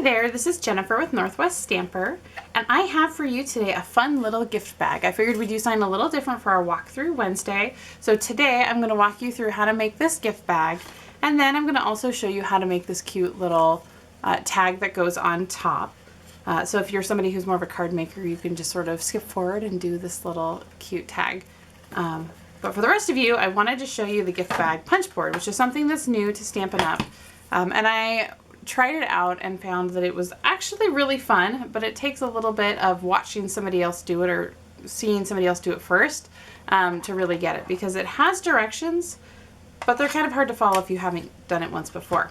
there, this is Jennifer with Northwest Stamper, and I have for you today a fun little gift bag. I figured we'd do something a little different for our walkthrough Wednesday. So today I'm going to walk you through how to make this gift bag, and then I'm going to also show you how to make this cute little tag that goes on top. So if you're somebody who's more of a card maker, you can just sort of skip forward and do this little cute tag. But for the rest of you, I wanted to show you the gift bag punch board, which is something that's new to Stampin' Up. And I tried it out and found that it was actually really fun, but it takes a little bit of watching somebody else do it or seeing somebody else do it first to really get it, because it has directions, but they're kind of hard to follow if you haven't done it once before.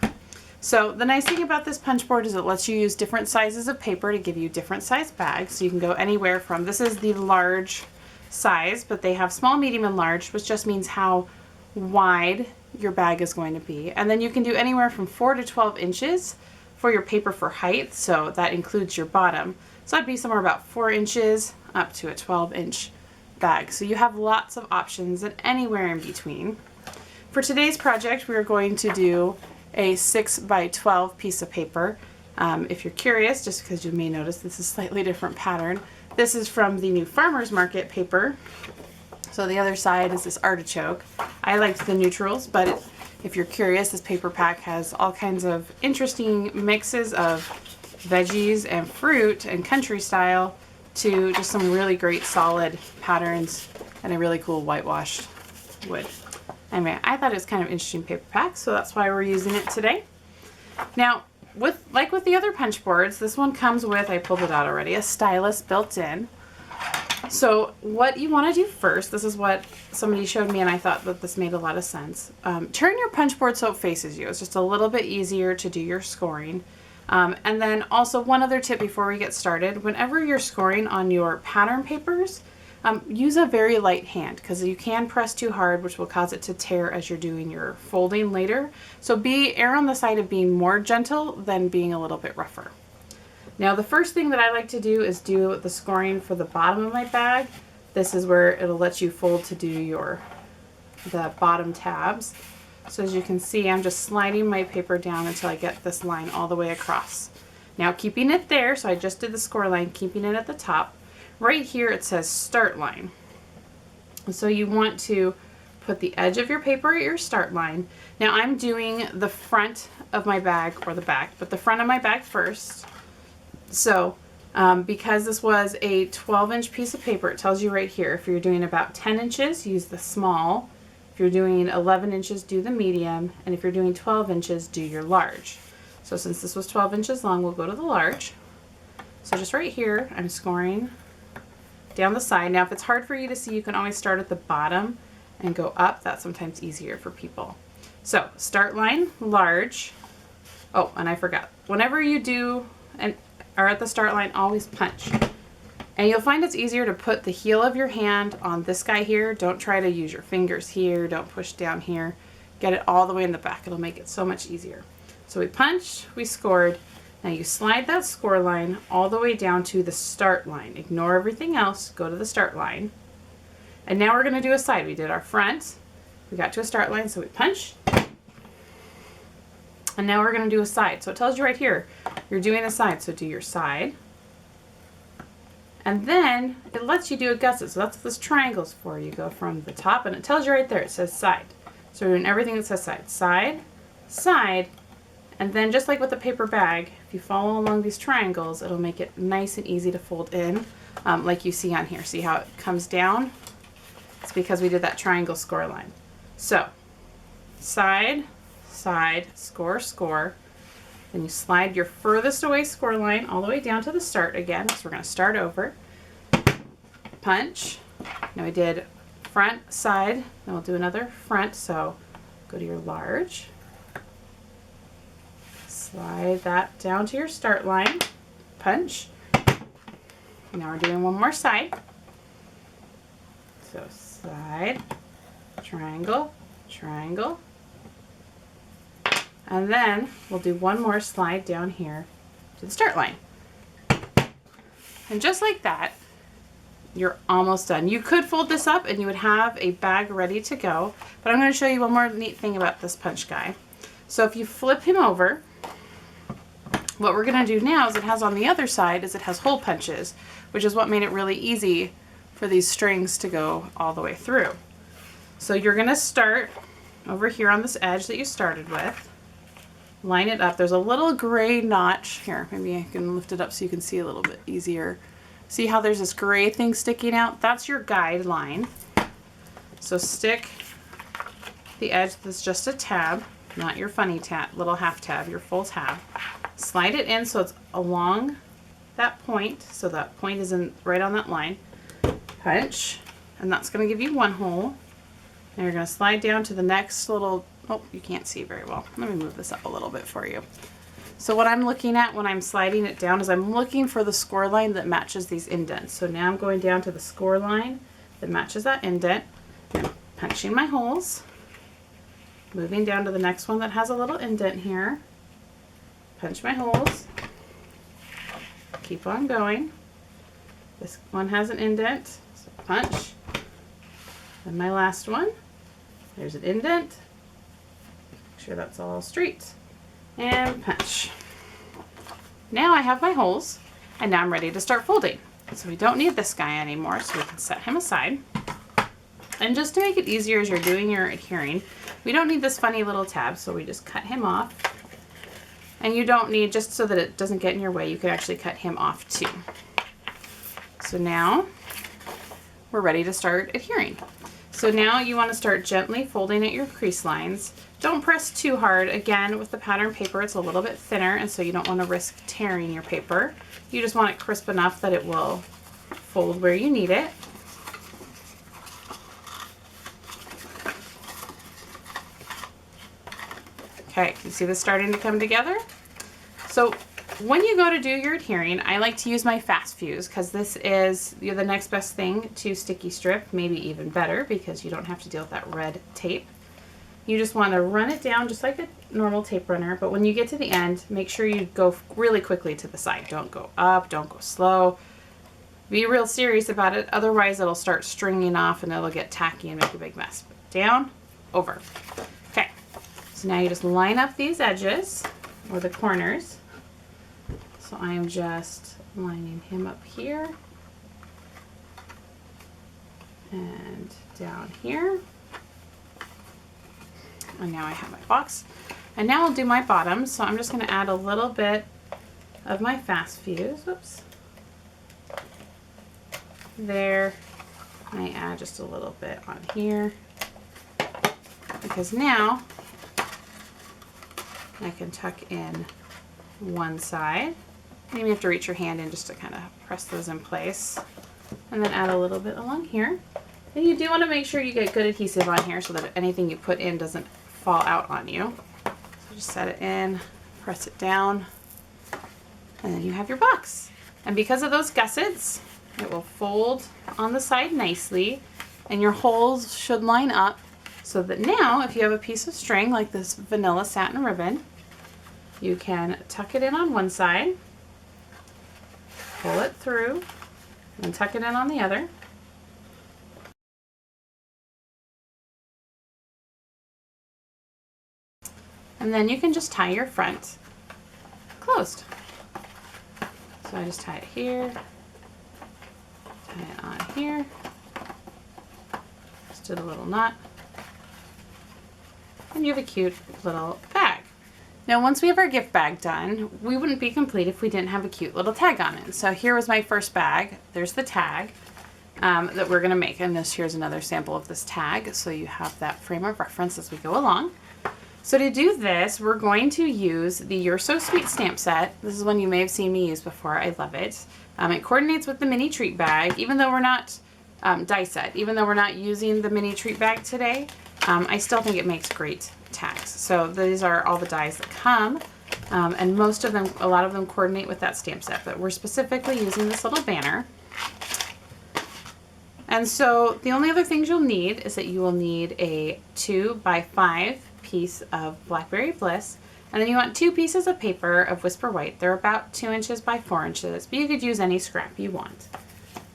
So the nice thing about this punch board is it lets you use different sizes of paper to give you different size bags. So you can go anywhere from, this is the large size, but they have small, medium, and large, which just means how wide your bag is going to be. And then you can do anywhere from 4 to 12 inches for your paper for height, so that includes your bottom. So that'd be somewhere about 4 inches up to a 12-inch bag. So you have lots of options and anywhere in between. For today's project, we're going to do a 6 by 12 piece of paper. If you're curious, just because you may notice this is a slightly different pattern, this is from the new Farmer's Market paper. So the other side is this artichoke. I liked the neutrals, but if you're curious, this paper pack has all kinds of interesting mixes of veggies and fruit and country style to just some really great solid patterns and a really cool whitewashed wood. Anyway, I thought it was kind of interesting paper pack, so that's why we're using it today. Now, like with the other punch boards, this one comes with, I pulled it out already, a stylus built in. So what you want to do first, this is what somebody showed me and I thought that this made a lot of sense. Turn your punch board so it faces you. It's just a little bit easier to do your scoring. And then also one other tip before we get started, whenever you're scoring on your pattern papers, use a very light hand, because you can press too hard, which will cause it to tear as you're doing your folding later. So err on the side of being more gentle than being a little bit rougher. Now the first thing that I like to do is do the scoring for the bottom of my bag. This is where it'll let you fold to do the bottom tabs. So as you can see, I'm just sliding my paper down until I get this line all the way across. Now keeping it there, so I just did the score line, keeping it at the top. Right here it says start line. So you want to put the edge of your paper at your start line. Now I'm doing the front of my bag, or the back, but the front of my bag first. So because this was a 12-inch piece of paper, it tells you right here, if you're doing about 10 inches, use the small. If you're doing 11 inches, do the medium. And if you're doing 12 inches, do your large. So since this was 12 inches long, we'll go to the large. So just right here, I'm scoring down the side. Now if it's hard for you to see, you can always start at the bottom and go up. That's sometimes easier for people. So start line, large. Oh, and I forgot. Whenever you do are at the start line, always punch. And you'll find it's easier to put the heel of your hand on this guy here. Don't try to use your fingers here. Don't push down here. Get it all the way in the back. It'll make it so much easier. So we punched, we scored. Now you slide that score line all the way down to the start line. Ignore everything else. Go to the start line. And now we're going to do a side. We did our front. We got to a start line, so we punched. And now we're going to do a side. So it tells you right here, you're doing a side, so do your side. And then it lets you do a gusset. So that's what this triangle's for. You go from the top, and it tells you right there, it says side. So we're doing everything that says side. Side, side, and then just like with the paper bag, if you follow along these triangles, it'll make it nice and easy to fold in, like you see on here. See how it comes down? It's because we did that triangle score line. So side, side, score, score. Then you slide your furthest away score line all the way down to the start again. So we're going to start over. Punch. Now we did front, side. Then we'll do another front. So go to your large. Slide that down to your start line. Punch. Now we're doing one more side. So side, triangle, triangle. And then we'll do one more slide down here to the start line. And just like that, you're almost done. You could fold this up and you would have a bag ready to go, but I'm going to show you one more neat thing about this punch guy. So if you flip him over, What we're gonna do now is it has on the other side is it has hole punches, which is what made it really easy for these strings to go all the way through. So you're gonna start over here on this edge that you started with, line it up. There's a little gray notch here. Maybe I can lift it up so you can see a little bit easier. See how there's this gray thing sticking out? That's your guide line. So stick the edge that's just a tab, not your funny tab, little half tab, your full tab. Slide it in so it's along that point, so that point is in right on that line. Punch, and that's going to give you one hole. And you're going to slide down to the next little, oh, you can't see very well. Let me move this up a little bit for you. So what I'm looking at when I'm sliding it down is I'm looking for the score line that matches these indents. So now I'm going down to the score line that matches that indent. And I'm punching my holes. Moving down to the next one that has a little indent here. Punch my holes. Keep on going. This one has an indent, so punch. Then my last one, there's an indent. Make sure that's all straight. And punch. Now I have my holes, and now I'm ready to start folding. So we don't need this guy anymore, so we can set him aside. And just to make it easier as you're doing your adhering, we don't need this funny little tab, so we just cut him off. And you don't need, just so that it doesn't get in your way, you could actually cut him off too. So now we're ready to start adhering. So now you want to start gently folding at your crease lines. Don't press too hard. Again, with the pattern paper, it's a little bit thinner, and so you don't want to risk tearing your paper. You just want it crisp enough that it will fold where you need it. Okay, you see this starting to come together? So when you go to do your adhering, I like to use my fast fuse because this is the next best thing to sticky strip, maybe even better because you don't have to deal with that red tape. You just want to run it down just like a normal tape runner, but when you get to the end, make sure you go really quickly to the side. Don't go up, don't go slow. Be real serious about it, otherwise it'll start stringing off and it'll get tacky and make a big mess. Down, over. Okay, so now you just line up these edges or the corners. So I am just lining him up here and down here. And now I have my box. And now I'll do my bottom. So I'm just going to add a little bit of my fast fuse. Whoops. There. I add just a little bit on here. Because now I can tuck in one side. Maybe you have to reach your hand in just to kind of press those in place. And then add a little bit along here. And you do want to make sure you get good adhesive on here so that anything you put in doesn't fall out on you. So just set it in, press it down, and then you have your box. And because of those gussets, it will fold on the side nicely, and your holes should line up so that now if you have a piece of string like this vanilla satin ribbon, you can tuck it in on one side, pull it through, and tuck it in on the other. And then you can just tie your front closed. So I just tie it here, tie it on here, just did a little knot, and you have a cute little bag. Now once we have our gift bag done, we wouldn't be complete if we didn't have a cute little tag on it. So here was my first bag. There's the tag that we're gonna make, and here's another sample of this tag, so you have that frame of reference as we go along. So to do this, we're going to use the You're So Sweet stamp set. This is one you may have seen me use before. I love it. It coordinates with the mini treat bag, even though we're not die set, even though we're not using the mini treat bag today. I still think it makes great tags. So these are all the dies that come, and most of them, a lot of them coordinate with that stamp set, but we're specifically using this little banner. And so the only other things you'll need is that you will need a 2x5 piece of Blackberry Bliss, and then you want 2 pieces of paper of Whisper White. They're about 2 inches by 4 inches, but you could use any scrap you want.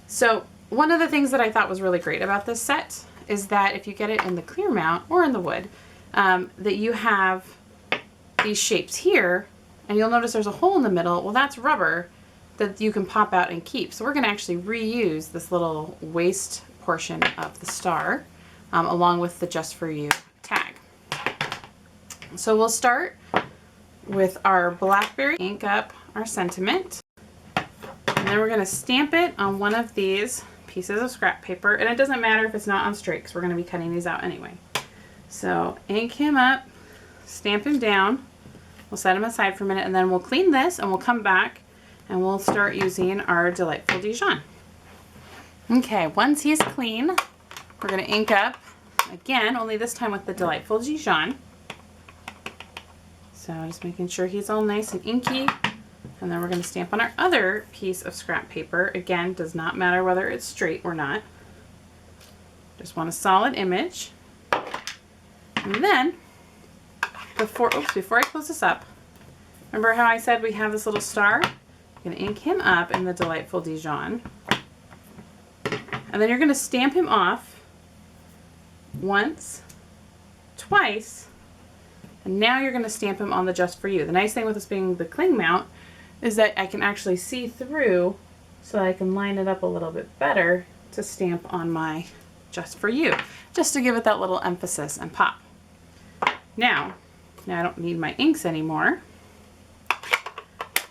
So one of the things that I thought was really great about this set is that if you get it in the clear mount or in the wood, that you have these shapes here and you'll notice there's a hole in the middle. Well, that's rubber that you can pop out and keep. So we're gonna actually reuse this little waist portion of the star along with the Just For You tag. So we'll start with our blackberry, ink up our sentiment, and then we're gonna stamp it on one of these pieces of scrap paper, and it doesn't matter if it's not on straight because we're gonna be cutting these out anyway. So ink him up, stamp him down, we'll set him aside for a minute, and then we'll clean this and we'll come back and we'll start using our Delightful Dijon. Okay, once he's clean, we're gonna ink up again, only this time with the Delightful Dijon. So just making sure he's all nice and inky. And then we're gonna stamp on our other piece of scrap paper. Again, does not matter whether it's straight or not. Just want a solid image. And then, before I close this up, remember how I said we have this little star? I'm gonna ink him up in the Delightful Dijon. And then you're gonna stamp him off once, twice, and now you're gonna stamp him on the Just For You. The nice thing with this being the cling mount is that I can actually see through, so I can line it up a little bit better to stamp on my Just For You, just to give it that little emphasis and pop. Now I don't need my inks anymore.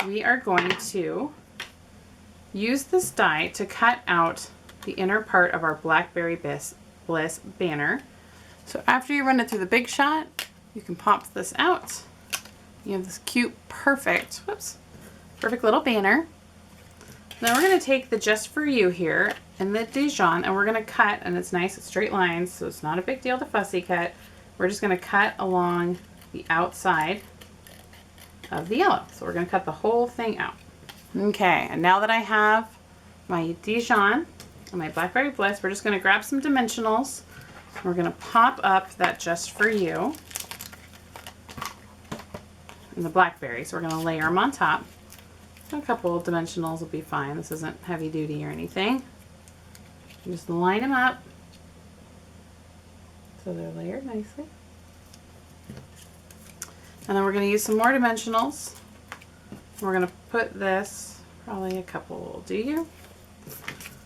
We are going to use this die to cut out the inner part of our Blackberry Bliss banner. So after you run it through the Big Shot, you can pop this out. You have this cute, perfect little banner. Then we're going to take the Just For You here and the Dijon, and we're going to cut, and it's nice, it's straight lines, so it's not a big deal to fussy cut. We're just going to cut along the outside of the yellow. So we're going to cut the whole thing out. Okay, and now that I have my Dijon and my Blackberry Bliss, we're just going to grab some dimensionals. We're going to pop up that Just For You and the blackberry. So we're going to layer them on top. A couple of dimensionals will be fine. This isn't heavy duty or anything. Just line them up so they're layered nicely. And then we're going to use some more dimensionals. We're going to put this, probably a couple will do you,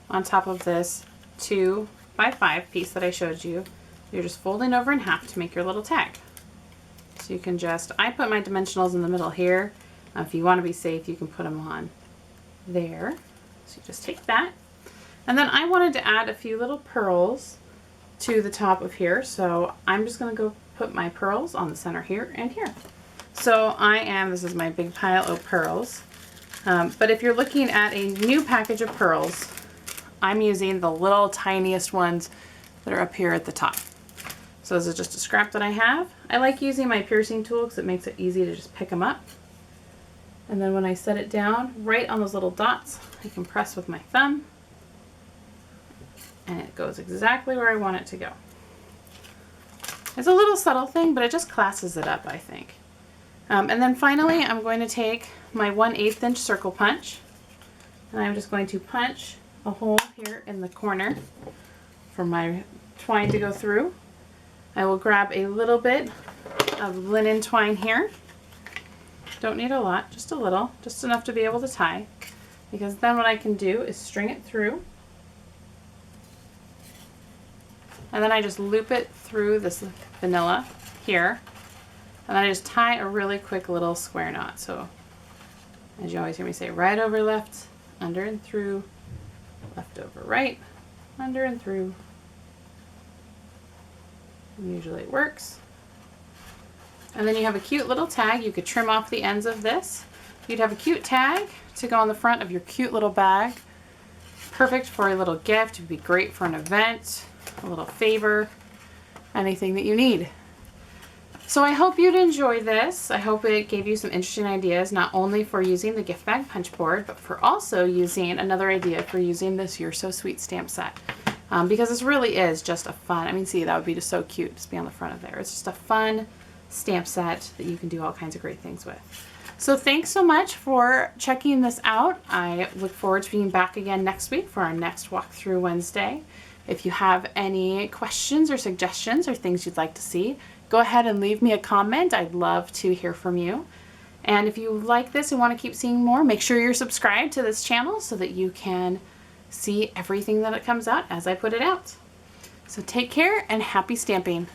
on top of this 2x5 piece that I showed you. You're just folding over in half to make your little tag. So you can just, I put my dimensionals in the middle here. If you want to be safe, you can put them on there. So you just take that. And then I wanted to add a few little pearls to the top of here. So I'm just going to go put my pearls on the center here and here. So this is my big pile of pearls. But if you're looking at a new package of pearls, I'm using the little tiniest ones that are up here at the top. So this is just a scrap that I have. I like using my piercing tool because it makes it easy to just pick them up. And then when I set it down right on those little dots, I can press with my thumb and it goes exactly where I want it to go. It's a little subtle thing, but it just classes it up, I think. And then finally, I'm going to take my 1/8 inch circle punch, and I'm just going to punch a hole here in the corner for my twine to go through. I will grab a little bit of linen twine here. Don't need a lot, just a little, just enough to be able to tie, because then what I can do is string it through, and then I just loop it through this vanilla here, and then I just tie a really quick little square knot. So as you always hear me say, right over left, under and through, left over right, under and through. And usually it works. And then you have a cute little tag. You could trim off the ends of this. You'd have a cute tag to go on the front of your cute little bag. Perfect for a little gift. It would be great for an event, a little favor, anything that you need. So I hope you'd enjoy this. I hope it gave you some interesting ideas, not only for using the gift bag punch board, but for also using another idea for using this You're So Sweet stamp set. Because this really is just a fun, I mean, see, that would be just so cute to be on the front of there. It's just a fun stamp set that you can do all kinds of great things with. So thanks so much for checking this out. I look forward to being back again next week for our next walkthrough Wednesday. If you have any questions or suggestions or things you'd like to see, go ahead and leave me a comment. I'd love to hear from you. And if you like this and want to keep seeing more, make sure you're subscribed to this channel so that you can see everything that it comes out as I put it out. So take care and happy stamping.